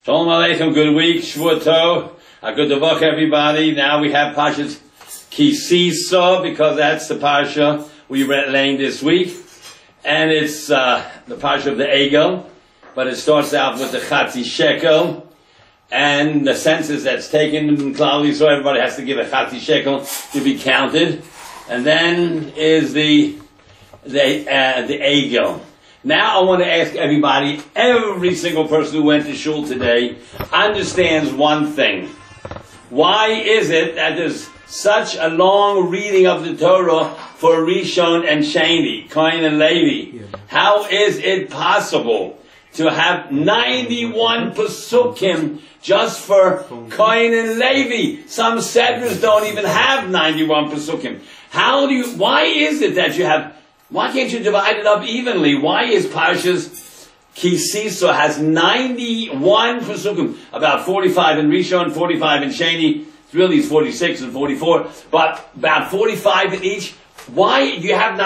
Shalom Aleichem, good week, Shvua Tov, a good Devach everybody. Now we have Parshas Ki Sisa, because that's the Parsha we learned this week. And it's the Parsha of the Egel, but it starts out with the Chatzi Shekel, and the census that's taken in Klal, so everybody has to give a Chatzi Shekel to be counted. And then is the Egel. Now I want to ask everybody, every single person who went to shul today understands one thing. Why is it that there's such a long reading of the Torah for Rishon and Sheni, Chaim and Levi? How is it possible to have 91 Pesukim just for Chaim and Levi? Some Sedras don't even have 91 Pesukim. Why is it that you have... Why can't you divide it up evenly? Why is Parshas Ki Sisa has 91 Pesukim, about 45 in Rishon, 45 in Sheni, really it's 46 and 44, but about 45 in each. Why do you have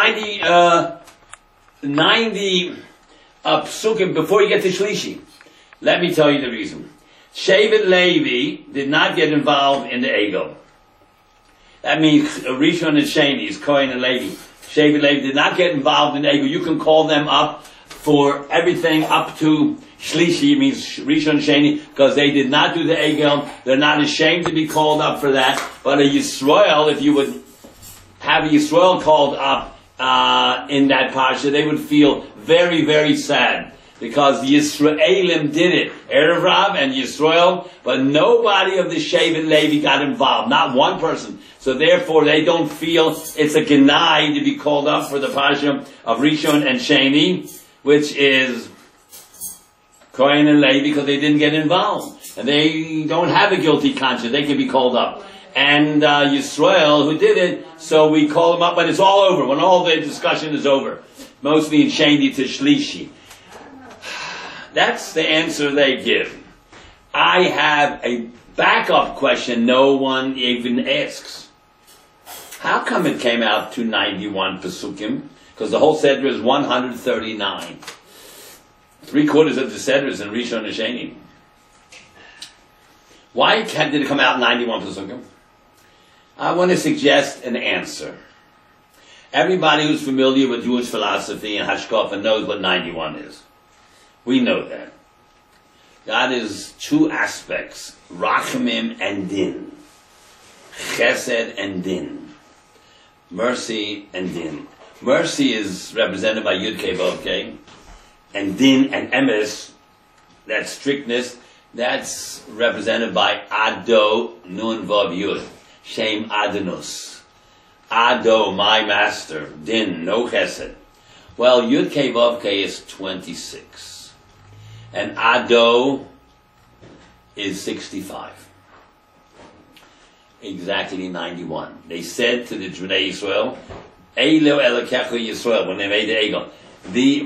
90 Pesukim before you get to Shlishi? Let me tell you the reason. Shevet Levi did not get involved in the Egel. That means Rishon and Sheni is Kohen and Levi. Shevet Levi did not get involved in the Egel. You can call them up for everything up to Shlishi, means Rishon Sheni, because they did not do the Egel. They're not ashamed to be called up for that. But a Yisrael, if you would have a Yisrael called up in that parsha, they would feel very, very sad. Because the Yisraelim did it, Erev Rav and Yisrael, but nobody of the Shevet Levi got involved, not one person. So therefore they don't feel it's a genai to be called up for the parsha of Rishon and Sheni, which is Kohen and Levi, because they didn't get involved. And they don't have a guilty conscience, they can be called up. And Yisrael, who did it, so we call them up when it's all over, when all the discussion is over. Mostly in Sheni to Shlishi. That's the answer they give. I have a backup question no one even asks. How come it came out to 91 Pesukim? Because the whole Seder is 139. 3/4 of the Seder is in Rishon and Sheni. Why did it come out 91 Pesukim? I want to suggest an answer. Everybody who's familiar with Jewish philosophy and Hashkafa knows what 91 is. We know that. God is two aspects, Rachamim and Din. Chesed and Din. Mercy and Din. Mercy is represented by Yud Kei Vav Kei, and Din and Emes, that strictness, that's represented by Ado Nun Vav Yud, Shem Adonus. Ado, my master. Din, no Chesed. Well, Yud Kei Vav Kei is 26. And Ado is 65. Exactly 91. They said to the Bnei Yisrael, Eilo Elokecha Yisrael, when they made the Egel.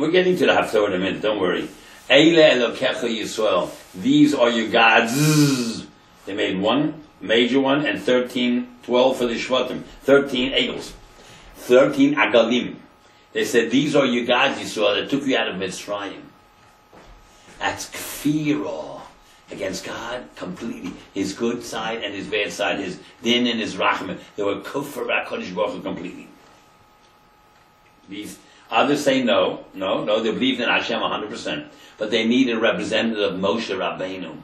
We're getting to the Haftorah in a minute, don't worry. Eilo Elokecha Yisrael. These are your gods. They made one major one and 12 for the Shvatim. 13 Egels. 13 Agalim. They said, these are your gods, Yisrael, that took you out of Mitzrayim. That's kfirah against God completely. His good side and his bad side, his din and his rachamim. They were kufr b'HaKadosh Baruch Hu completely. These others say no, they believed in Hashem 100%. But they need a representative of Moshe Rabbeinu.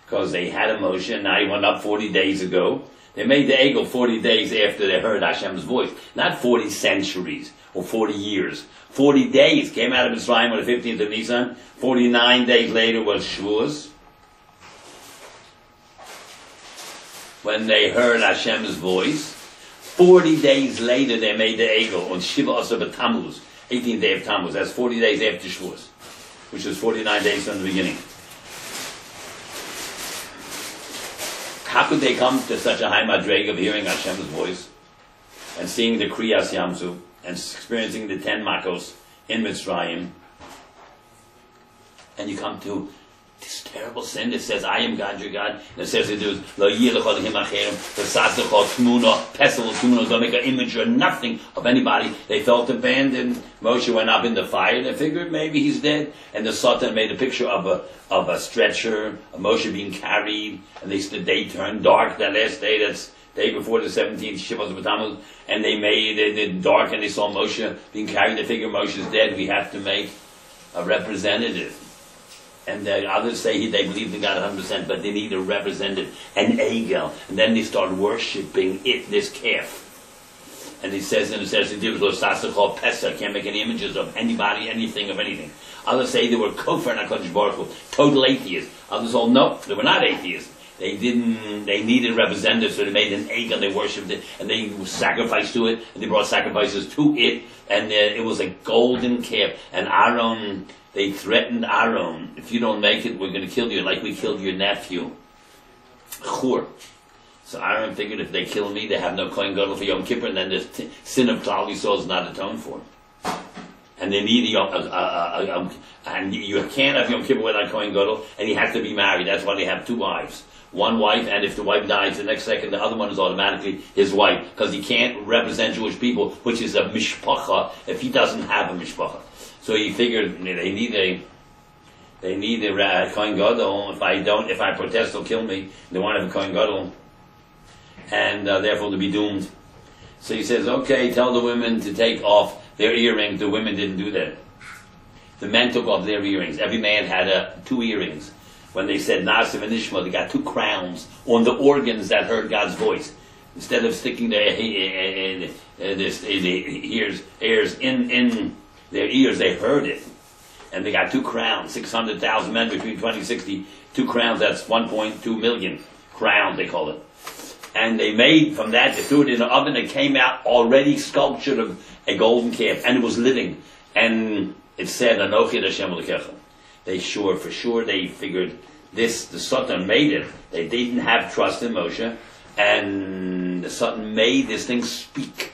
Because they had a Moshe, and now he went up 40 days ago. They made the Egel 40 days after they heard Hashem's voice. Not 40 centuries or 40 years. 40 days came out of Mitzrayim on the 15th of Nisan. 49 days later was Shavuos, when they heard Hashem's voice. 40 days later they made the Egel on Shiva Asar B'Tammuz, 18th day of Tammuz. That's 40 days after Shavuos, which was 49 days from the beginning. How could they come to such a high madreg of hearing Hashem's voice and seeing the Kriyas Yamsuf and experiencing the 10 Makos in Mitzrayim? And you come to this terrible sin. It says, I am God, your God. And it says it is, Lo yilechol him acherim, v'sasechol tmuna, pesel tmuna, don't make an image or nothing of anybody. They felt abandoned. Moshe went up in the fire. They figured maybe he's dead. And the Satan made a picture of a stretcher, of Moshe being carried. And the day turned dark that last day. That's day before the 17th Shivat of Tammuz. And they made it dark, and they saw Moshe being carried. They figured Moshe's dead. We have to make a representative. And others say they believe in God 100%, but they need a representative, an egel. And then they start worshipping this calf. And he says in the Pesach, can't make any images of anybody, anything, of anything. Others say they were kofar and HaKadosh Baruch Hu, total atheists. Others all no, they were not atheists. They needed representatives, so they made an egel, they worshipped it, and they sacrificed to it, and they brought sacrifices to it, and it was a golden calf. And Aaron, they threatened Aaron, if you don't make it, we're going to kill you, like we killed your nephew, Chur. So Aaron figured if they kill me, they have no Kohen Gadol for Yom Kippur, and then the sin of Klal Yisrael is not atoned for. And they need and you can't have Yom Kippur without Kohen Gadol, and he has to be married. That's why they have two wives. One wife, and if the wife dies the next second, the other one is automatically his wife, because he can't represent Jewish people, which is a mishpacha, if he doesn't have a mishpacha. So he figured they need a Kohen Gadol. If I protest, they'll kill me. They want to have a Kohen Gadol, and therefore to be doomed. So he says, okay, tell the women to take off their earrings. The women didn't do that. The men took off their earrings. Every man had 2 earrings. When they said Nasiv and Ishma, they got 2 crowns on the organs that heard God's voice. Instead of sticking their ears in their ears, they heard it. And they got 2 crowns, 600,000 men between 2060, 2 crowns, that's 1.2 million crowns, they call it. And they made from that, they threw it in the oven, it came out already sculptured of a golden calf, and it was living. And it said, Anochi Hashem Elokecha. They for sure, they figured this, the Satan made it. They didn't have trust in Moshe, and the Satan made this thing speak.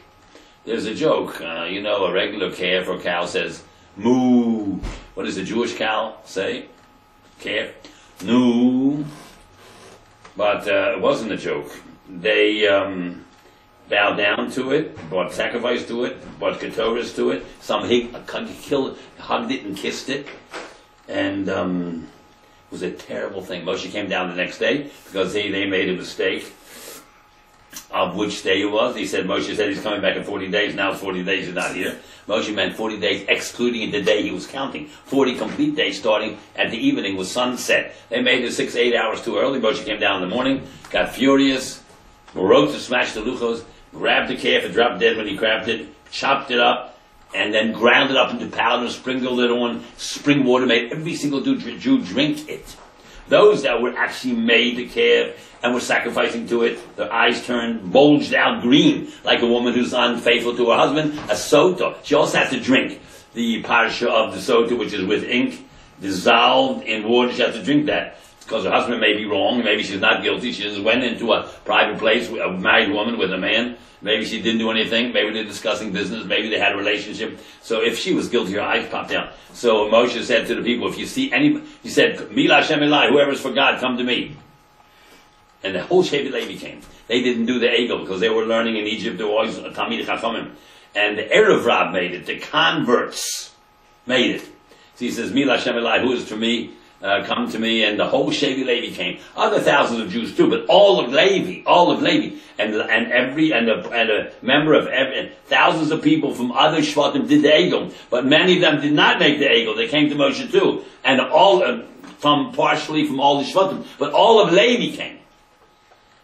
There's a joke, a regular calf or cow says, moo. What does a Jewish cow say? Calf? No. But it wasn't a joke. They bowed down to it, brought sacrifice to it, brought ketoras to it. Some hugged it and kissed it. And it was a terrible thing. Moshe came down the next day because they made a mistake of which day it was. Moshe said he's coming back in 40 days. Now it's 40 days, he's not here. Moshe meant 40 days excluding the day he was counting. 40 complete days starting at the evening with sunset. They made it 6-8 hours too early. Moshe came down in the morning, got furious, broke to smash the luchos, grabbed the calf, it dropped dead when he grabbed it, chopped it up, and then ground it up into powder, sprinkled it on spring water, made every single Jew drink it. Those that were actually made the calf and were sacrificing to it, their eyes turned, bulged out green, like a woman who's unfaithful to her husband, a sota. She also had to drink the parsha of the sota, which is with ink, dissolved in water. She had to drink that, because her husband may be wrong, maybe she's not guilty, she just went into a private place, a married woman with a man, maybe she didn't do anything, maybe they're discussing business, maybe they had a relationship. So if she was guilty, her eyes popped out. So Moshe said to the people, if you see any, he said, Mila Hashem Elai, whoever's for God, come to me. And the whole Shevet Levi came. They didn't do the Egel because they were learning in Egypt, there was always a Talmid Chachamim. And the Erev Rab made it, the converts made it. So he says, Mila Hashem Elai, who is for me? Come to me, and the whole Shevet Levi came. Other thousands of Jews too, but all of Levi, and a member of every, thousands of people from other Shvatim did the Egel, but many of them did not make the Egel. They came to Moshe too, and all partially from all the Shvatim, but all of Levi came.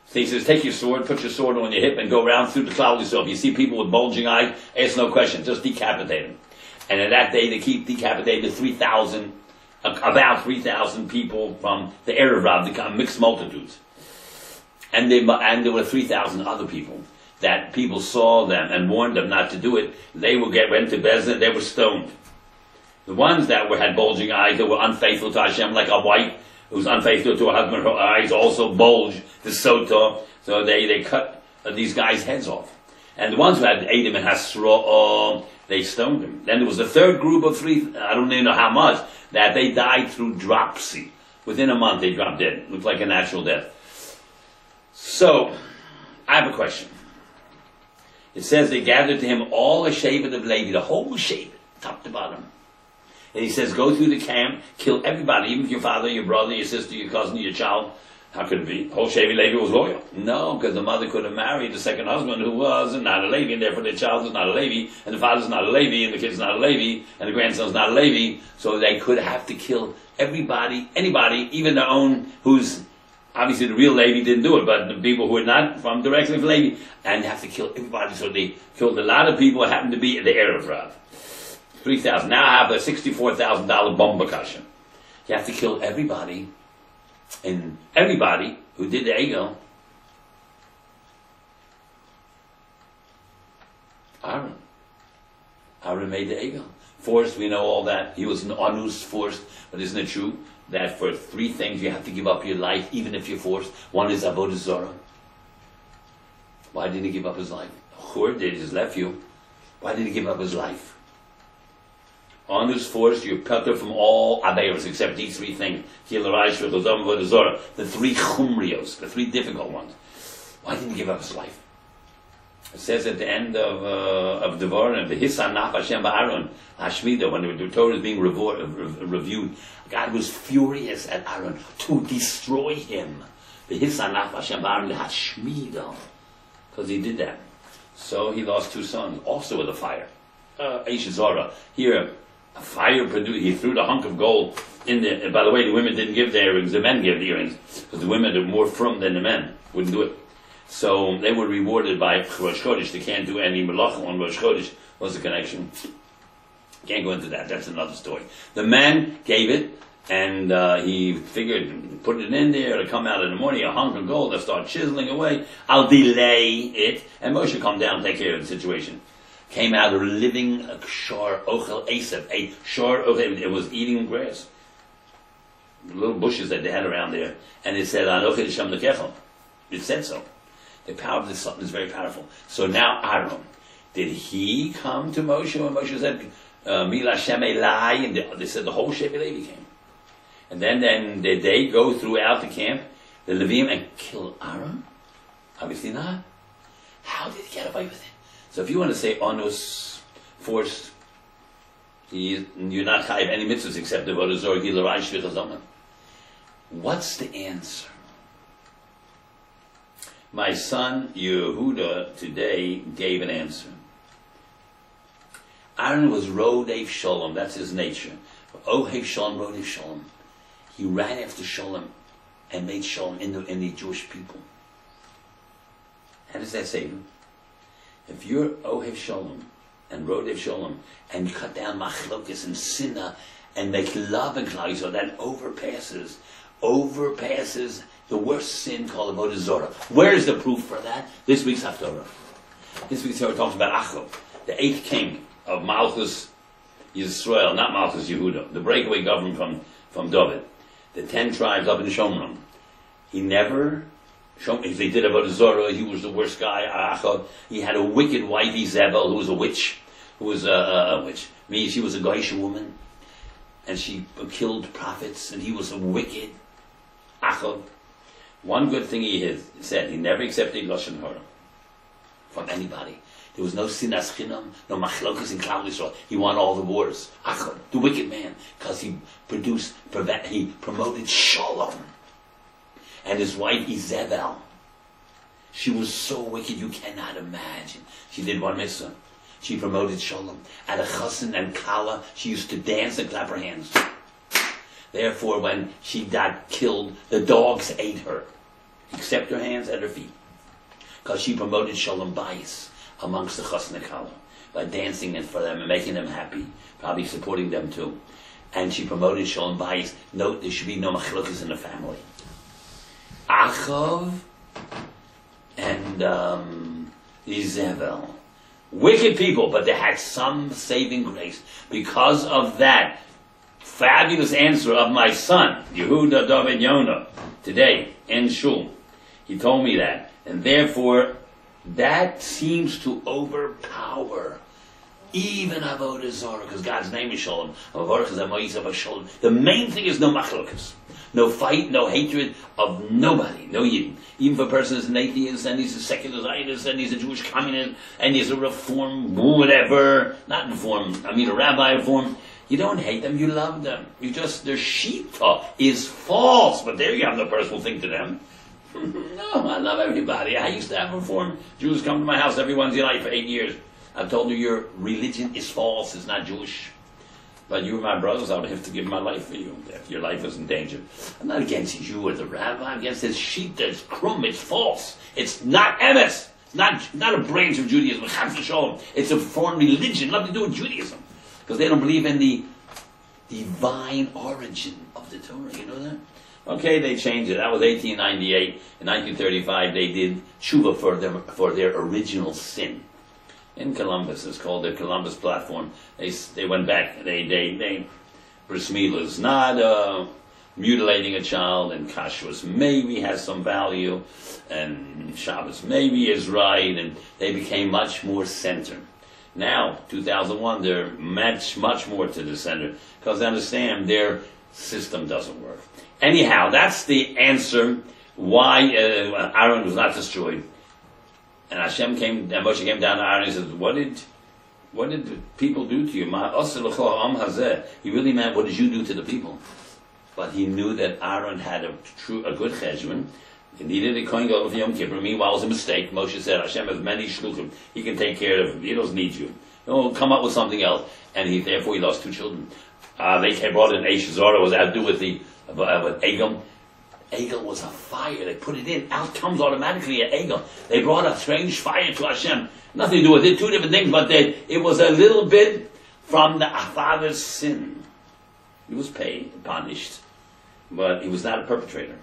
So he says, take your sword, put your sword on your hip, and go around through the cloud yourself. You see people with bulging eyes, ask no question, just decapitate them. And in that day, they keep decapitated 3,000. About 3,000 people from the Erev Rab, become mixed multitudes. And there were 3,000 other people that people saw them and warned them not to do it. They went to Bezdin, they were stoned. The ones that had bulging eyes, that were unfaithful to Hashem, like a wife who was unfaithful to her husband, her eyes also bulged, the sota, so they cut these guys' heads off. And the ones who had Adam and Hasra, they stoned them. Then there was a third group of 3, I don't even know how much, that they died through dropsy. Within a month, they dropped dead. Looked like a natural death. So, I have a question. It says they gathered to him all the Shevet of Levi, the whole Shevet, top to bottom. And he says, go through the camp, kill everybody, even your father, your brother, your sister, your cousin, your child. How could it be? The whole Shevet Levi was loyal. No, because the mother could have married the second husband who was not a Levi, and therefore the child is not a Levi, and the father's not a Levi, and the kid's not a Levi, and the grandson's not a Levi. So they could have to kill everybody, anybody, even their own, who's obviously the real Levi didn't do it, but the people who are not from directly from Levi, and have to kill everybody. So they killed a lot of people who happened to be the Erev Rav. 3,000. Now I have a $64,000 bomb percussion. You have to kill everybody, and everybody who did the Egel. Aaron made the Egel. Forced, we know all that. He was an onus forced, but isn't it true that for 3 things you have to give up your life, even if you're forced? One is Avodah Zarah. Why didn't he give up his life? Chur did, his nephew. Why did he give up his life? Onus forced, you're cut off from all Averos except these 3 things. The 3 chumrios, the 3 difficult ones. Why didn't he give up his life? It says at the end of Devarim, the Hisanaf Hashem Ba'aron, Hashmida, when the Torah is being reviewed, God was furious at Aaron to destroy him. The Hisanaf Hashem Ba'aron, the Hashmida, because he did that. So he lost 2 sons, also with a fire. Zora. Here, a fire produced, he threw the hunk of gold in there. By the way, the women didn't give the earrings, the men gave the earrings, because the women are more from than the men, wouldn't do it. So they were rewarded by Rosh Chodesh. They can't do any melacha on Rosh Chodesh. What's the connection? Can't go into that. That's another story. The man gave it, and he figured, put it in there, it'll come out in the morning, a hunk of gold, they'll start chiseling away. I'll delay it. And Moshe come down and take care of the situation. Came out a living shor ochel Yosef, a shor ochel. It was eating grass. The little bushes that they had around there. And it said, Anochi L'Shem Lekechel. It said so. The power of this something is very powerful. So now Aaron, did he come to Moshe when Moshe said, Mila Shem Elai, and they said the whole Shevet Levi came. And then did they go throughout the camp, the Levim, and kill Aaron? Obviously not. How did he get away with it? So if you want to say onus, forced, you're not chayiv any mitzvahs except the Avodah Zarah, Gil Rai, Shvich HaZaman. What's the answer? My son Yehuda today gave an answer. Aaron was Rodev Shalom, that's his nature. Ohev Shalom, Rodev Shalom. He ran after Shalom and made Shalom in the Jewish people. How does that save him? If you're Ohev Shalom and Rodev Shalom and you cut down machlokas and sinna and make love and klal, so that overpasses the worst sin called Avodah Zarah. Where is the proof for that? This week's Haftorah. This week's Haftorah talks about Achab, the 8th king of Malchus Yisrael, not Malchus Yehuda, the breakaway government from David. The 10 tribes up in Shomron. He never, if they did Avodah Zarah, he was the worst guy. Achab. He had a wicked wife, Izebel, who was a witch. Means she was a Goyish woman, and she killed prophets, and he was a wicked Achab. One good thing he said, he never accepted Lashon Hara from anybody. There was no sinas chinam, no machlokas in Klal Yisrael. He won all the wars. Achab, the wicked man, because he promoted Shalom. And his wife Izebel, she was so wicked you cannot imagine. She did one mitzvah. She promoted Shalom. At a chassan and kala, she used to dance and clap her hands. Therefore, when she got killed, the dogs ate her, except her hands and her feet, because she promoted Shalom Bayis amongst the chassan and kala by dancing for them and making them happy, probably supporting them too. And she promoted Shalom Bayis. Note, there should be no machlokas in the family. Achav and Izebel, wicked people, but they had some saving grace because of that fabulous answer of my son Yehuda David Yonah today in Shul. He told me that, and therefore that seems to overpower even Avodah Zarah, because God's name is Shalom. The main thing is no machlokas. no fight, no hatred of nobody, no Yidden. Even if a person is an atheist and he's a secular Zionist and he's a Jewish communist and he's a reform, whatever, not reform, I mean a rabbi reform, you don't hate them, you love them. You just, their shita is false, but there you have the personal thing to them. No, I love everybody. I used to have reform Jews come to my house every Wednesday night for 8 years. I've told you your religion is false, it's not Jewish. But you are my brothers, I would have to give my life for you if your life is in danger. I'm not against you or the rabbi, I'm against this sheet that's krum, it's false. It's not emes. It's not a branch of Judaism. It's a foreign religion, nothing to do with Judaism. Because they don't believe in the divine origin of the Torah, you know that? Okay, they changed it. That was 1898. In 1935, they did tshuva for their original sin. In Columbus, it's called the Columbus Platform. They went back. They bris milah is not mutilating a child, and kashrus maybe has some value, and Shabbos maybe is right, and they became much more centered. Now, 2001, they're much more to the center because they understand their system doesn't work. Anyhow, that's the answer why Aaron was not destroyed. And Moshe came down to Aaron and said, "What did the people do to you? He really meant, what did you do to the people?" But he knew that Aaron had a good cheshbon. He needed a kohen gadol for Yom Kippur. Meanwhile, it was a mistake. Moshe said, "Hashem has many shluchim. He can take care of him. He doesn't need you. He'll come up with something else." And therefore he lost 2 children. They brought in Eish Zara. Was that to do with with Egel? Egel was a fire. They put it in. Out comes automatically an Egel. They brought a strange fire to Hashem. Nothing to do with it. 2 different things, but it was a little bit from the father's sin. He was punished, but he was not a perpetrator.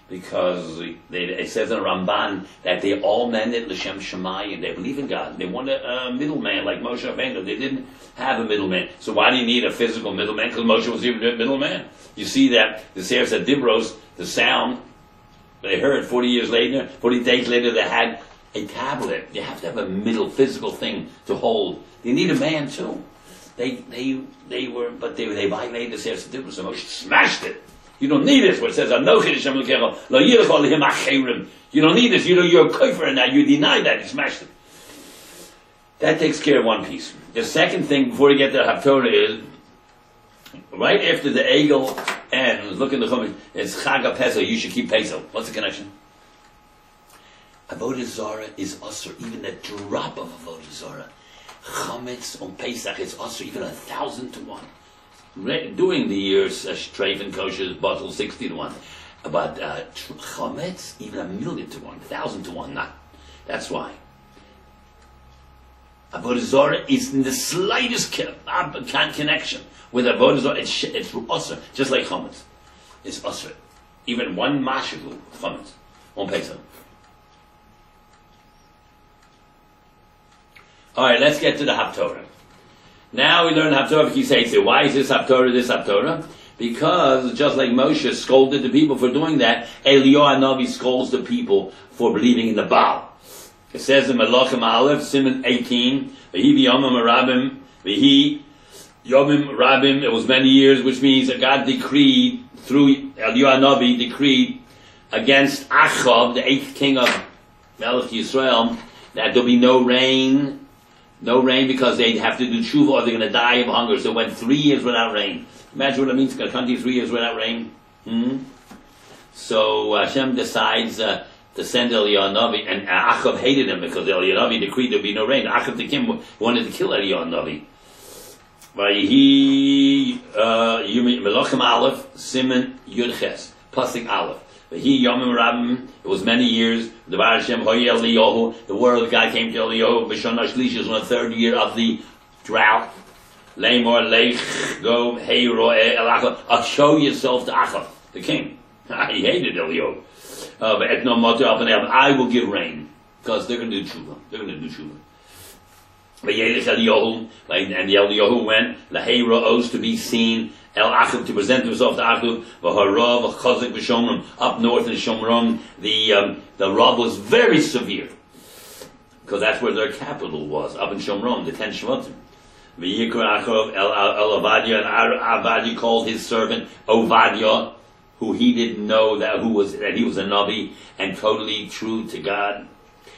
Because it says in Ramban that they all mended L'Shem Shemayim. They believe in God. They wanted a middleman like Moshe Rabbeinu. They didn't have a middleman. So why do you need a physical middleman? Because Moshe was even a middleman. You see that the Sefer Dibros, the sound they heard 40 days later, they had a tablet. You have to have a physical thing to hold. You need a man too. They violated the Sefer Dibros. So Moshe smashed it. You don't need this, where it says, you don't need this, you're a kofer now, you deny that, you smashed it. That takes care of one piece. The second thing, before you get to Haftorah, is, right after the Egel ends, look in the Chumash, it's Chag HaPesach, you should keep Pesach. What's the connection? Avodah Zarah is usher, even a drop of Avodah Zarah. Chametz on Pesach is usher, even 1,000 to 1. During the years, Treif kosher is bottle 60 to 1. But Chametz, even 1,000,000 to 1, 1,000 to 1, not. That's why. Avodah Zarah is in the slightest connection with Avodah Zarah. It's usher, just like Chametz. It's usher. Even 1 mashal Chametz on Pesach. Alright, let's get to the Haftorah. Now we learn Haftorah Kisei. Why is this Haftorah? Because just like Moshe scolded the people for doing that, Eliyahu Hanavi scolds the people for believing in the Baal. It says in Malachim Aleph, Siman 18, V'hi Yomim Rabim, it was many years, which means that God decreed, through Eliyahu Hanavi, decreed against Achab, the 8th king of Melech Yisrael, that there'll be no rain because they'd have to do tshuva or they're going to die of hunger. So it went 3 years without rain. Imagine what it means to a country 3 years without rain. So Hashem decides to send Eliyahu Hanavi, and Achab hated him because Eliyahu Hanavi decreed there'd be no rain. Achab the king wanted to kill Eliyahu Hanavi. Melachim Aleph, Siman Yudches, Pasuk Aleph. He Yomim Rabim, it was many years. The word of God came to Eliyahu. B'shana Shlish is on the 3rd year of the drought. Leimor Lech Go Hey Roeh El Achab. Show yourself to Achab, the king. He hated Eliyahu. I will give rain because they're going to do tshuva. And the Eliyahu went. Lahei Ro'os to be seen. El Achab to present himself to Achab, v'harav v'chazik v'shomrim, up north in Shomron, the rob was very severe, because that's where their capital was, up in Shomron, the 10 Shvatim. V'yikra Achab El Avadia, and Avadia called his servant Ovadia, who he didn't know that he was a Navi and totally true to God.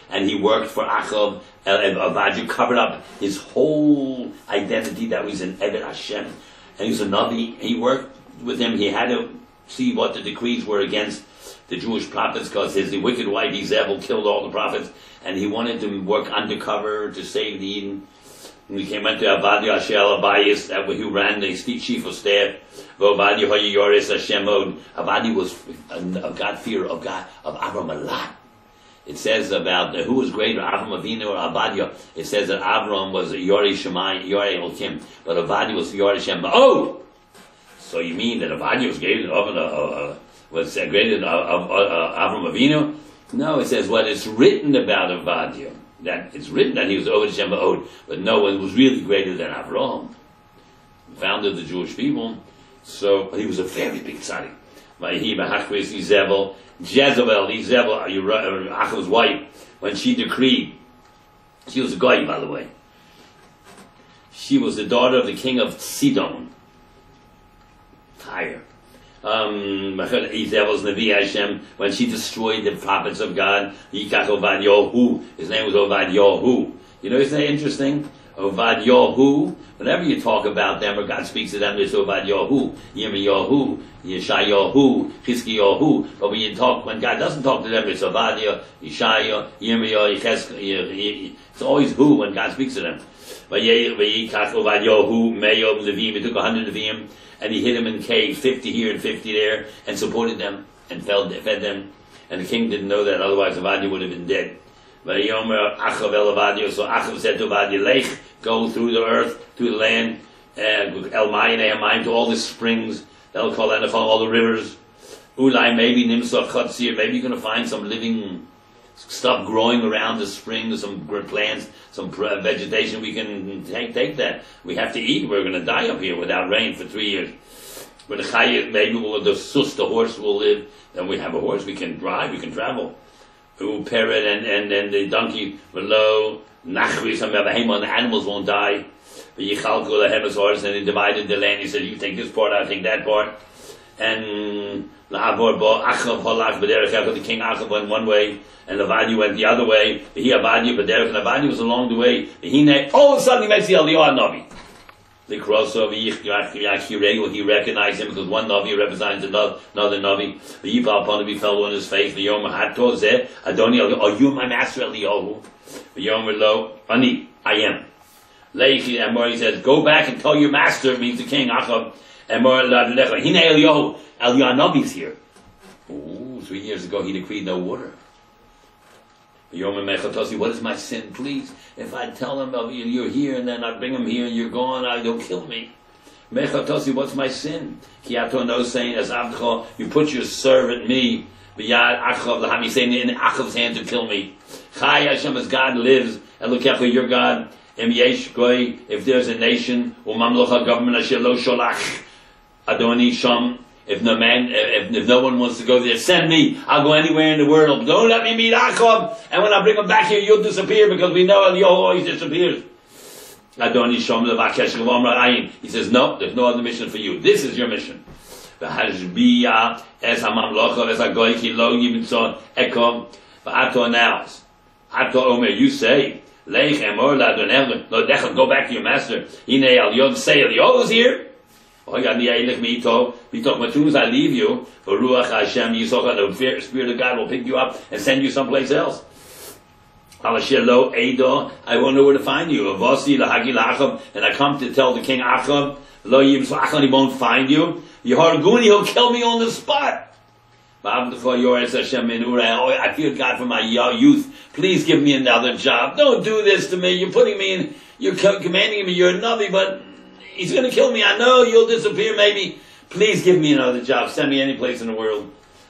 And he worked for Achav. Avadia covered up his whole identity that was an Eved Hashem. And he was a Navi. He worked with him. He had to see what the decrees were against the Jewish prophets, because the wicked wife Yisrael killed all the prophets, and he wanted to work undercover to save the Eden. And he came into Avadia Ashel Abayis, who ran the chief of staff. Avadia Hoyoris Hashemod. Avadia was a God-fearer of God, of Avram a lot. It says about who was greater, Avram Avinu or Avadia. It says that Avram was Yorei Shemai, Yorei Elokim, but Avadia was Yorei Shem. Oh, so you mean that Avadia was greater than Avram Avinu? No, it says what is written about Avadia. That it's written that he was Oved Shem Ba'od, but no one was really greater than Avram, founded the Jewish people. So he was a very big tzaddik. Jezebel, Achav's wife, when she decreed, she was a goy, by the way. She was the daughter of the king of Sidon, Tyre. Jezebel's Nevi Hashem, when she destroyed the prophets of God, Yikach Ovad Yohu, his name was Ovad Yohu. You know, isn't that interesting? Ovad Yohu, whenever you talk about them or God speaks to them, it's Ovad Yohu, Yirmi Yohu, Yeshai Yohu, Chizki Yohu. But when God doesn't talk to them, it's Ovadia, Yeshaya, Yirmi Yohu, it's always who when God speaks to them. Vayikach Ovad Yohu, Meyom Levim, he took 100 Levim, and he hid them in cave, 50 here and 50 there, and supported them, and fed them. And the king didn't know that, otherwise Ovadia would have been dead. So Achav said to Ovadia, Lech, go through the earth, through the land, El Mayim, to all the springs, they'll call that all the rivers. Ulai, maybe Nimsa Chatzir, maybe you're going to find some living stuff growing around the spring, some plants, some vegetation. We can take that. We have to eat. We're going to die up here without rain for 3 years. But the Chayit, maybe the sus, the horse will live. Then we have a horse. We can drive. We can travel. Parrot and the donkey below. Nachri, some the animals won't die. But Yichalku Lehemes horse, and he divided the land. He said, you take this part, I'll take that part. And La'avor Bo Achav Holach B'derech, the king Achav went one way, and Avadia went the other way. He Avadia B'derech, and Avadia was along the way. All of a sudden he makes the Eliyahu Navi. The crossover, he recognized him because one Navi represents another Navi. The Yipal Panavi fell on his face. The Yom Hato Zeh Adoni, are you my master Eliyahu? The Yom Lo Ani, I am. Leichi Amor, he says, go back and tell your master, means the king Achav. Amor Ladlecha, Hine Eliyahu, Eliyahu Navi's here. Ooh, 3 years ago he decreed no water. What is my sin? Please, if I tell him you're here and then I bring him here and you're gone, he'll kill me. What's my sin? Kiato knows saying, as Avdcha, you put your servant me, B'yad Achav Lahami, saying in Achav's hand to kill me. Chai Hashem, as God lives, Elokecha, your God, Em Yesh Goy, if there's a nation, Umamlocha government Asher Lo Sholach, Adoni Sham, if no one wants to go there, send me. I'll go anywhere in the world. Don't let me meet Achav. And when I bring him back here, you'll disappear because we know Eliyahu always disappears. He says, no, there's no other mission for you. This is your mission. Now, you say, go back to your master. Say Eliyahu's here. As soon as I leave you, the Spirit of God will pick you up and send you someplace else. I won't know where to find you. And I come to tell the king Achav, he won't find you. He'll kill me on the spot. I fear God for my youth. Please give me another job. Don't do this to me. You're commanding me, you're a Navi, but he's going to kill me. I know you'll disappear maybe. Please give me another job. Send me any place in the world.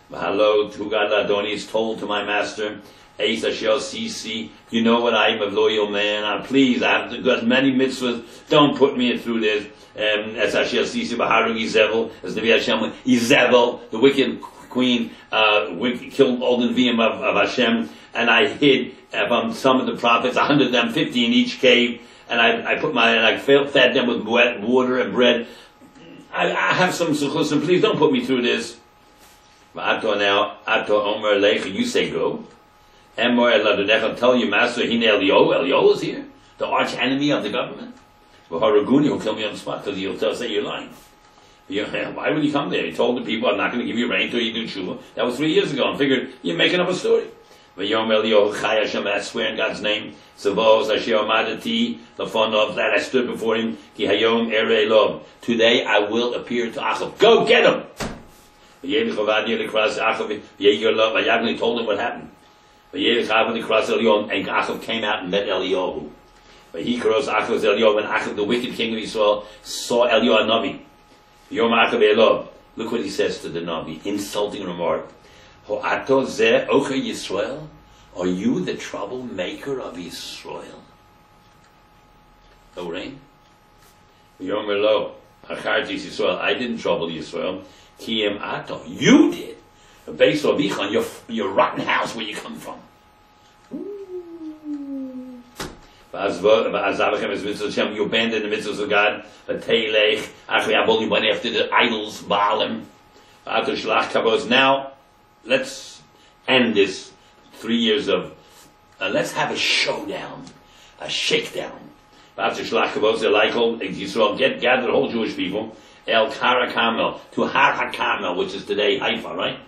Hello, Tugad Adoni is told to my master, you know what, I am a loyal man. Please, I have got many mitzvahs. Don't put me through this. As Asher Sisi Baharu Yisrael, as Nevi Hashem, Yisrael, the wicked queen, killed all the Nevi'im of Hashem, and I hid from some of the prophets, 100 of them, 50 in each cave. And I fed them with water and bread. I have some suchusim. Please don't put me through this. V'ato now, ato omer lecha, you say go. Emor eladonecha, tell your master, hine Elio is here, the arch enemy of the government. V'haraguni, he'll kill me on the spot, because he'll say you're lying. Why would he come there? He told the people, I'm not going to give you rain until you do tshuva. That was 3 years ago. I figured, you're making up a story. V'yom Elio, Chai Hashem, I swear in God's name, Savos, Asher Amadati, the fun of that I stood before him, Ki Hayom Ere Elov. Today I will appear to Achav. Go get him! V'yevich Avadi Elikras Achav, V'yevich Elov, V'yagni told him what happened. V'yevich Avadi Elikras Eliyahu, and Achav came out and met Eliyahu. V'yikros Achav Eliyahu, when Achav, the wicked king of Israel, saw Eliyahu Navi. Yom Achav Elov. Look what he says to the Navi, insulting remark. Ho'ato zeh ocher Yisrael? Are you the troublemaker of Yisrael? No rain? Yom Elo, Acharti Yisrael. I didn't trouble Yisrael. Kiyem ato. You did. Based on your rotten house where you come from. You abandoned the mitzvahs of God. You went after the idols, Baalim. Now, let's end this 3 years of, let's have a showdown, a shakedown. Gather the whole Jewish people, El Kara Carmel, to Har HaKarmel, which is today Haifa, right?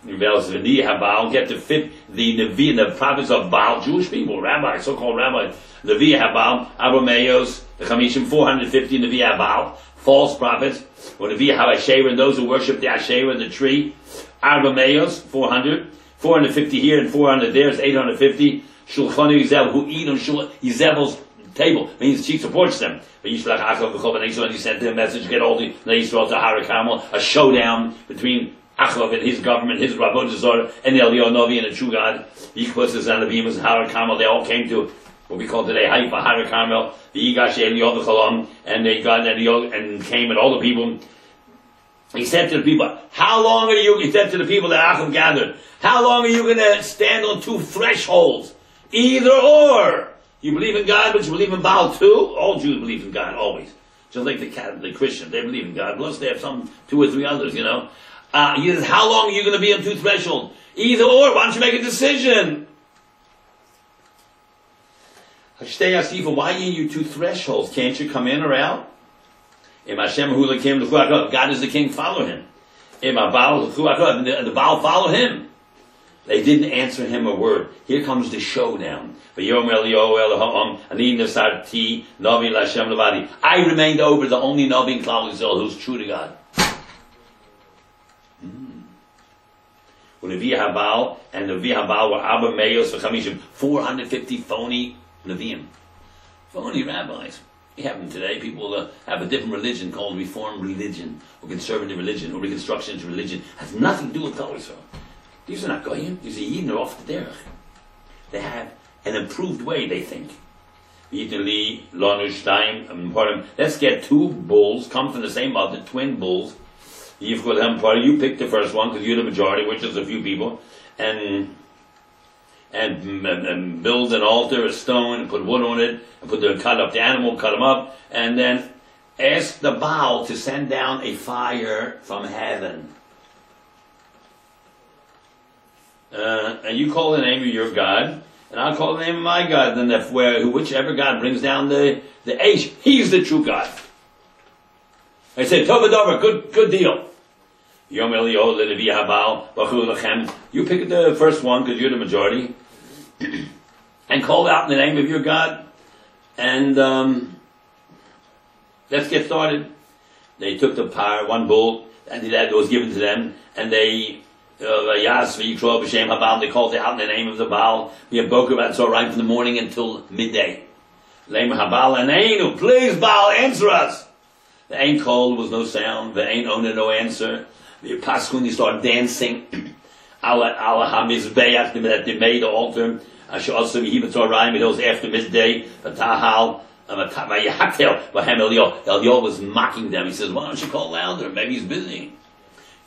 Get to fit the Nevi, the prophets of Baal, Jewish people, rabbis, so-called rabbis. Nevi HaBaal, Abrameos, the Chamishim, 450 Nevi HaBaal, false prophets, or Nevi HaAsherah, and those who worship the Asherah, the tree. Abrameos, 450 here and 400 there, is 850. Shulchanu Yisrael, who eat on Yisrael's table, means she supports them. But Yisrael Achov B'chol Ben Yisrael, and he sent them a message, get all the Yisrael to Har HaKarmel, a showdown between Achov and his government, his Rabbi Zorah, and the Eliyahu Novi and the true God. Yikvos and Levim and Har HaKarmel, they all came to what we call today Haifa, Har HaKarmel, the Yigash Eliyahu V'Cholom, and they got Eliyahu and came and all the people. He said to the people, how long are you, he said to the people that Achov gathered, how long are you going to stand on two thresholds? Either or. You believe in God, but you believe in Baal too? All Jews believe in God, always. Just like the Christians, they believe in God. Plus they have some 2 or 3 others, you know. He says, how long are you going to be on two thresholds? Either or, why don't you make a decision? Why are you 2 thresholds? Can't you come in or out? God is the king, follow him. And the Baal follow him. They didn't answer him a word. Here comes the showdown. I remained over the only Navi in Klal Yisrael who's true to God. Nevi HaBaal and Nevi HaBaal were Abba Meos v'Chamishim, 450 phony Nevi'im, phony rabbis. We have them today. People have a different religion called Reform religion, or conservative religion, or Reconstructionist religion. Has nothing to do with Klal Yisrael. These are not goyim. These are yidden. They're off the derech. They have an improved way. They think. Let's get 2 bulls, come from the same mother, twin bulls. You pick the first one because you're the majority, which is a few people, and build an altar, a stone, and put wood on it, and cut up the animal, cut them up, and then ask the Baal to send down a fire from heaven. And you call the name of your God, and I'll call the name of my God. Then whichever God brings down the Aish, he's the true God. I say, Tovadova, good deal. You pick the first one because you're the majority, and call out in the name of your God, and let's get started. They took the power, 1 bull, and that was given to them, and they they called it out in the name of the Baal. We have Boker Batzor right from the morning until midday. Please Baal, answer us. The ain't called was no sound. The ain't owner no answer. The Paskuni started dancing. Allah Hamizbeach, that they made the altar. I should also be even Torah, it was after midday. Tahal, Eliyahu was mocking them. He says, why don't you call louder? Maybe he's busy.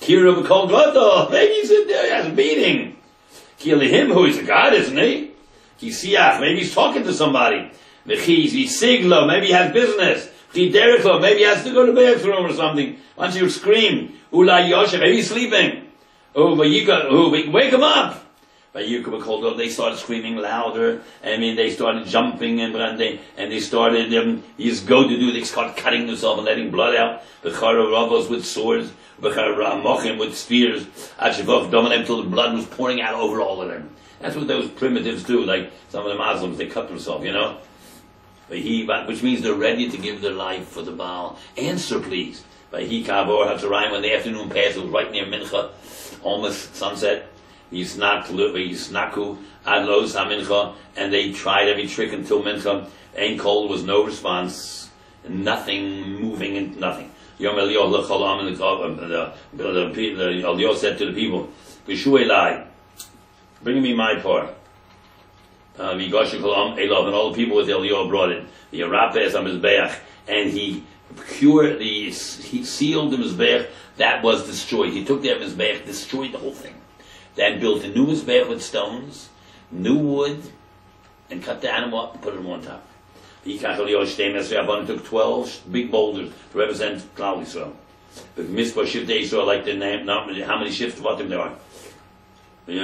Kira called Goto. Maybe he's in there, he has a meeting. Him, who is a God, isn't he? Kisiach, maybe he's talking to somebody. Siglo, maybe he has business. Maybe he has to go to the bathroom or something. Why don't you scream? Ula Yosef, maybe he's sleeping. Oh, but you got, oh, wake him up! But you could be called up, they started screaming louder, I mean, they started jumping, and they started, he's go to do, they started cutting themselves and letting blood out. Bechara Ravos with swords, Bechara Mochim with spears, Achivov Domanem till the blood was pouring out over all of them. That's what those primitives do, like some of the Muslims, they cut themselves, you know? Which means they're ready to give their life for the Baal. Answer, please. By he Kavor Hatzarim, when the afternoon passed, it was right near Mincha, almost sunset. Yisnaku Adlos HaMincha, and they tried every trick until Mincha. Ain Kol was no response, nothing moving, and nothing. Yom Eliyahu Lecholam, and Eliyahu said to the people, B'shu Elai, bring me my part. V'gosh Kolam Elov, and all the people with Eliyahu brought it. V'yarapes HaMizbeach, and he sealed the Mizbeach that was destroyed. He took their Mizbeach, destroyed the whole thing. Then built a new Mizbeach with stones, new wood, and cut the animal up and put it on top. He took 12 big boulders to represent Klal Yisrael. But Mitzvah Shiftei Yisrael, like the name, how many shifts of there are. He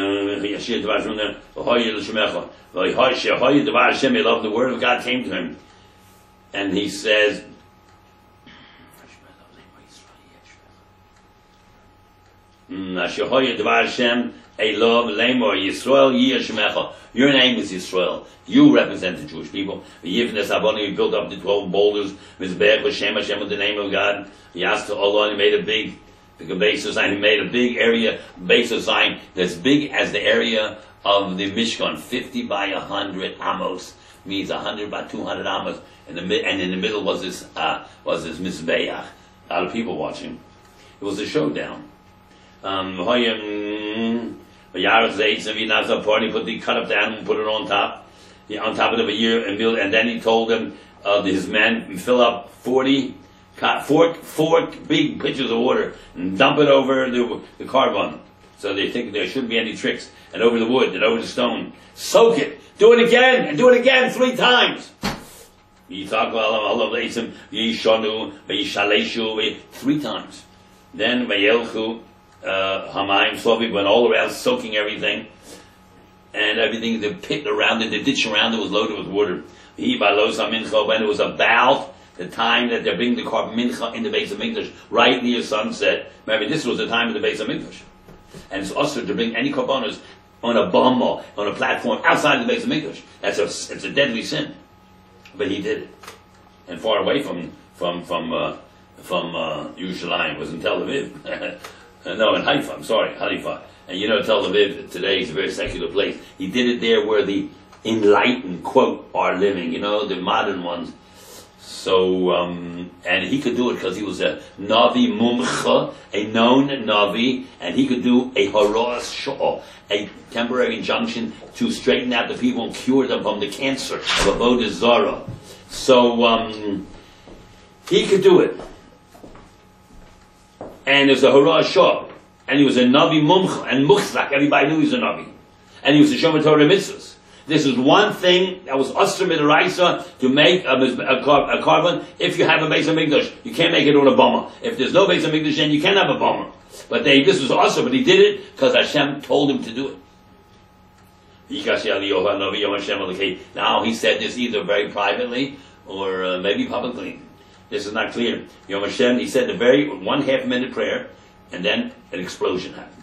loved the word of God came to him. And he says, your name is Yisrael. You represent the Jewish people. He built up the 12 boulders. Mizbeach Hashem with the name of God. He asked Allah, and he made a big base of sign. He made a big area base of sign that's big as the area of the Mishkan, 50 by 100 amos, means 100 by 200 amos. And in the middle was this Mizbeach. A lot of people watching. It was a showdown. Party, cut up the animal, put it on top of the year, and then he told them, his men, fill up 4 big pitchers of water and dump it over the carbon. So they think there shouldn't be any tricks, and over the wood and over the stone. Soak it, do it again, and do it again 3 times. 3 times. Then Hamayim Slovi went all around soaking everything, and everything, the pit around it, the ditch around it was loaded with water. When it was about the time that they're bringing the korban mincha in the base of Mikdash, right near sunset. Remember, this was the time of the base of Mikdash, and it's also to bring any korbanos on a bama, on a platform outside the base of Mikdash. It's a deadly sin, but he did it, and far away from Yerushalayim, was in Tel Aviv. No, in Haifa, I'm sorry, Haifa. And you know, Tel Aviv today is a very secular place. He did it there where the enlightened, quote, are living, you know, the modern ones. So, and he could do it because he was a Navi Mumcha, a known Navi, and he could do a Horos Sha'ah, a temporary injunction to straighten out the people and cure them from the cancer of Avodah Zarah. So, he could do it. And there's a Horah Shah, and he was a Navi Mumcha, and Muchzak, everybody knew he was a Navi. And he was a Shomer Torah Mitzvahs. This is one thing that was Asr Midaraisa to make a carbon. If you have a base of Mikdash, you can't make it on a bama. If there's no base of Mikdash, then you can't have a bama. But this was Asr, but he did it because Hashem told him to do it. Now he said this either very privately or maybe publicly. This is not clear. Yom Hashem, he said the very 1/2 minute prayer, and then an explosion happened.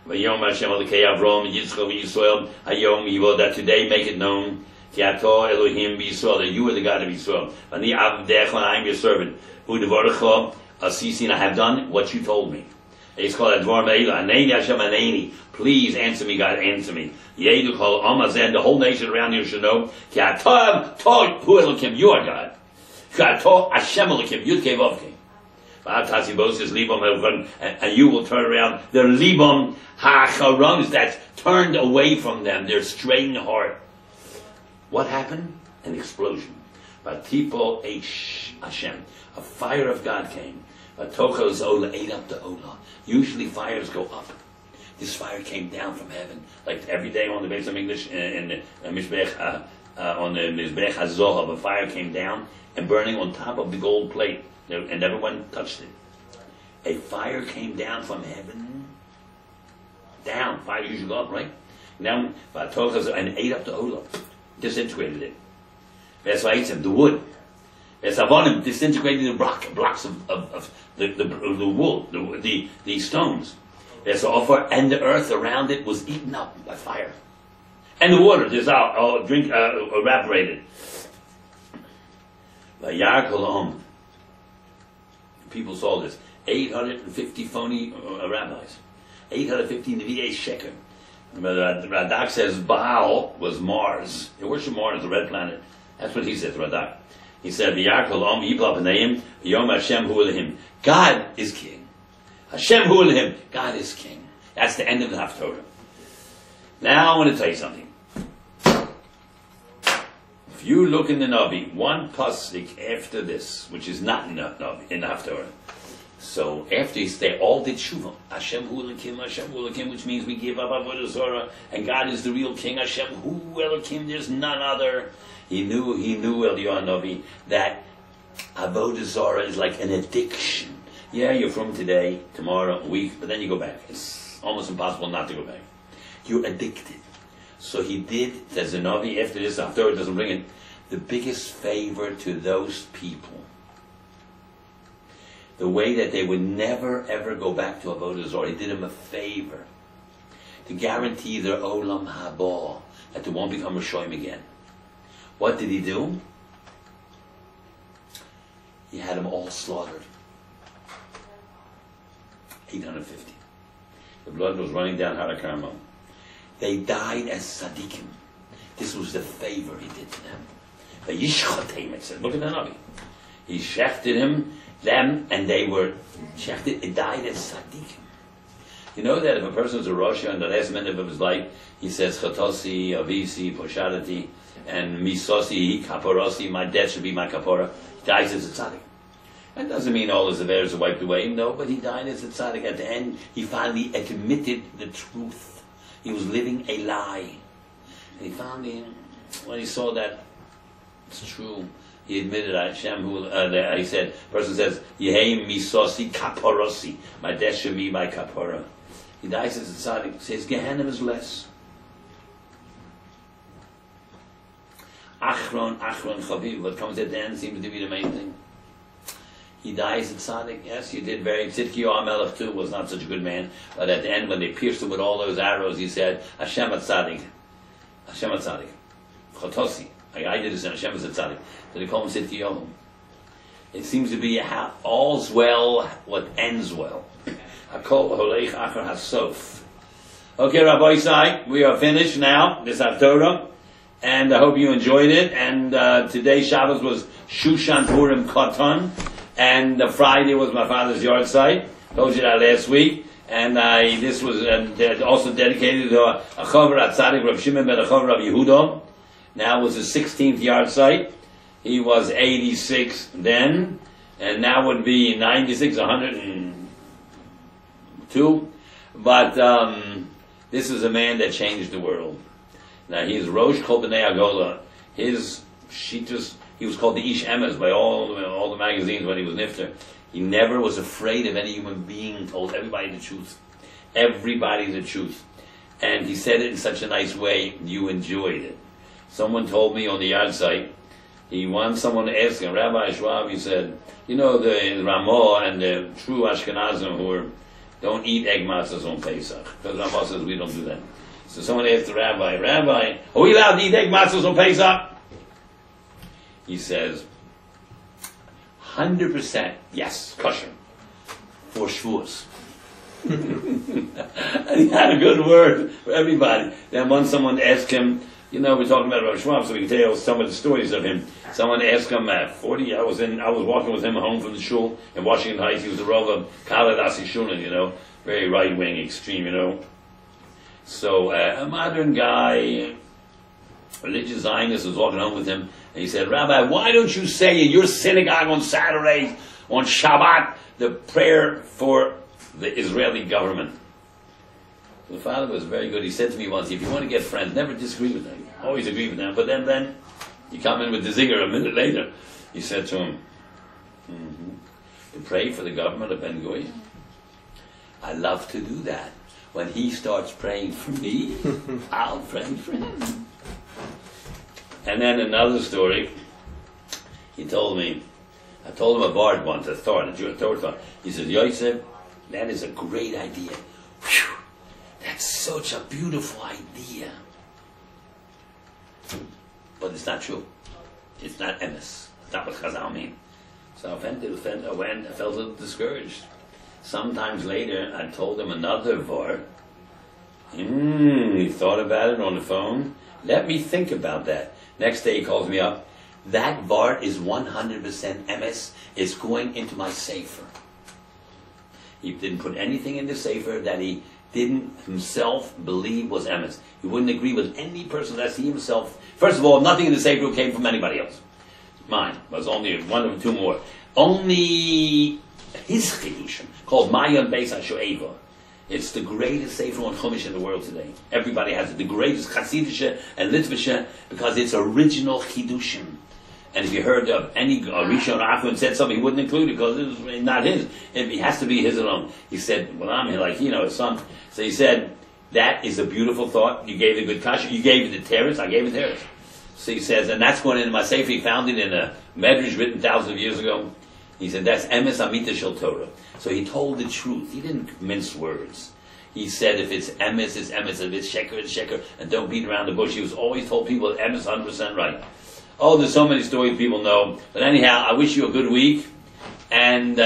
Yom Hashem Elikei Avram and Yitzchak Yisrael Hayom Yivo, that today make it known Ki Ato Elohim Yisrael, that you are the God of Yisrael. Ani Avdecha, I am your servant. Udevarecha Asisin, I have done what you told me. It's called Advar Meila. Aneni Hashem Aneni. Please answer me, God, answer me. Yedu Kol Amazen, the whole nation around here should know Ki Ato Hu Elokim, you are God. Hashem Elokim, Yudkei Vavkei. And you will turn around their libam ha'acharons, that's turned away from them, their strained heart. What happened? An explosion. Batipo Hashem, a fire of God came. Batochel Zola ate up the Ola. Usually fires go up. This fire came down from heaven, like every day on the base of English in the Mizbech, on the Mizbech HaZohav, a fire came down and burning on top of the gold plate, and everyone touched it. A fire came down from heaven down. Fire usually go up, right? Now, and ate up the olam, disintegrated it. That's why it's the wood. That's avonim, disintegrated the blocks of the wool, the stones. That's offer, and the earth around it was eaten up by fire. And the water, there's evaporated. People saw this. 850 phony rabbis. 850 Nevi'ei Sheker. The Radak says Baal was Mars. They worship Mars, the red planet. That's what he said, Radak. He said, Yom Hashem hu Elohim. God is king. Hashem hu Elohim. God is king. That's the end of the Haftorah. Now I want to tell you something. If you look in the Navi, one pasuk after this, which is not in the Navi, in the Haftorah. So after they all did tshuva, Hashem hu Elokim, Hashem hu Elokim, which means we give up avodah zarah, and God is the real king. Hashem hu Elokim, there's none other. He knew Eliyahu Navi that avodah zarah is like an addiction. Yeah, you're from today, tomorrow, a week, but then you go back. It's almost impossible not to go back. You're addicted. So he did, says the Navi, after this, after it doesn't bring it, the biggest favor to those people. The way that they would never ever go back to avodah zarah. He did them a favor to guarantee their olam haba, that they won't become Rishoyim again. What did he do? He had them all slaughtered. 850. The blood was running down Har HaKarmel. They died as tzaddikim. This was the favor he did to them. The Yishchatim, it said. Look at the Navi. He shechted them, and they were shechted. It died as tzaddikim. You know that if a person is a Rosh in the last minute of his life, he says, Chatosi, Avisi, Poshadati, and Misosi, Kaporasi, my death should be my kapora. He dies as a tzaddik. That doesn't mean all his affairs are wiped away, no, but he died as a tzaddik. At the end, he finally admitted the truth. He was living a lie. And he found when he saw that it's true, he admitted, he said, person says, Yehei misosi kaporosi, my death should be my kapora. He dies as a tzaddik, says Gehenna is less. Achron chaviv, what comes at the end seems to be the main thing. He dies at tzaddik. Yes, he did very. Tzidkiyahu HaMelech too was not such a good man, but at the end, when they pierced him with all those arrows, he said, "Hashem at tzaddik, Hashem at tzaddik, chotosi." I did this, and Hashem is at tzaddik. So they call him Tzidkiyahu. It seems to be all's well what ends well. Hakol holeich achar hasof. Okay, Rabbi Isai, we are finished now. This Haftorah, and I hope you enjoyed it. And today Shabbos was Shushan Purim Katan. And Friday was my father's yard site. Told you that last week. And this was also dedicated to a Chavar Atzadik, Rav Shimon ben Achav Rav Yehuda. Now it was his 16th yard site. He was 86 then. And now would be 96, 102. But this is a man that changed the world. Now he is Rosh Kol B'nai Agola. His Shitus, he was called the Ish Emes by all the magazines when he was Nifter. He never was afraid of any human being, told everybody the truth. Everybody the truth. And he said it in such a nice way, you enjoyed it. Someone told me on the yard site, he wanted someone to ask him, Rabbi Schwab, he said, you know, the Ramah and the true Ashkenazim who don't eat egg matzahs on Pesach. Because Ramah says we don't do that. So someone asked the Rabbi, are we allowed to eat egg matzahs on Pesach? He says, 100% yes, kosher, for Shavuos. And he had a good word for everybody. Then once someone asked him, you know, we're talking about Rabbi Schwab, so we can tell you some of the stories of him. Someone asked him at 40, I was walking with him home from the shul in Washington Heights. He was the Rav of Khaled Asishulin, you know, very right-wing, extreme, you know. So a modern guy, religious Zionist, was walking home with him, and he said, Rabbi, why don't you say in your synagogue on Saturday, on Shabbat, the prayer for the Israeli government? The father was very good. He said to me once, if you want to get friends, never disagree with them. Always agree with them. But then you come in with the zinger a minute later. He said to him, to pray for the government of Ben Gurion? I love to do that. When he starts praying for me, I'll pray for him. And then another story, he told me, I told him a word once, a thought, a Jewish thought. He says, Yosef, that is a great idea. Whew, that's such a beautiful idea. But it's not true. It's not emes. It's not what Chazal mean. So I felt a little discouraged. Sometimes later, I told him another word. He thought about it on the phone. Let me think about that. Next day he calls me up. That vart is 100% emes. It's going into my sefer. He didn't put anything in the sefer that he didn't himself believe was emes. He wouldn't agree with any person that he himself. First of all, nothing in the sefer came from anybody else. Mine was only one or two more. Only his chidushim called Mayan Beis HaShoeva. It's the greatest sefer on Chumash in the world today. Everybody has it. The greatest Chasidische and Litvische because it's original chidushim. And if you heard of any Rishon Rafun said something, he wouldn't include it because it's not his. It has to be his alone. He said, well, I'm here like, his son. So he said, that is a beautiful thought. You gave it a good kasha. You gave it the terrace. I gave it terrace. So he says, and that's going into my sefer. He found it in a medrash written thousands of years ago. He said, that's emes amita shel Torah. So he told the truth. He didn't mince words. He said, if it's emes, it's emes. If it's sheker, it's sheker. And don't beat around the bush. He was always told people that emes 100% right. Oh, there's so many stories people know. But anyhow, I wish you a good week. And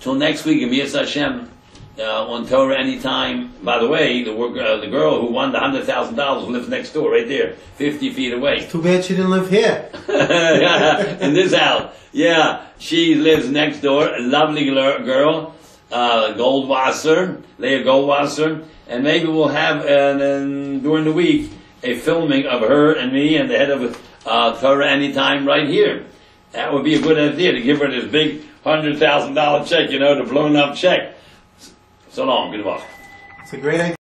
till next week, Emir Hashem, on Torah anytime. By the way, the girl who won the $100,000 lives next door, right there, 50 feet away. Too bad she didn't live here. In this house. Yeah, she lives next door. A lovely girl, Goldwasser, Leah Goldwasser. And maybe we'll have, during the week, a filming of her and me and the head of Torah anytime right here. That would be a good idea to give her this big $100,000 check, the blown up check. So long, good luck. It's a great idea.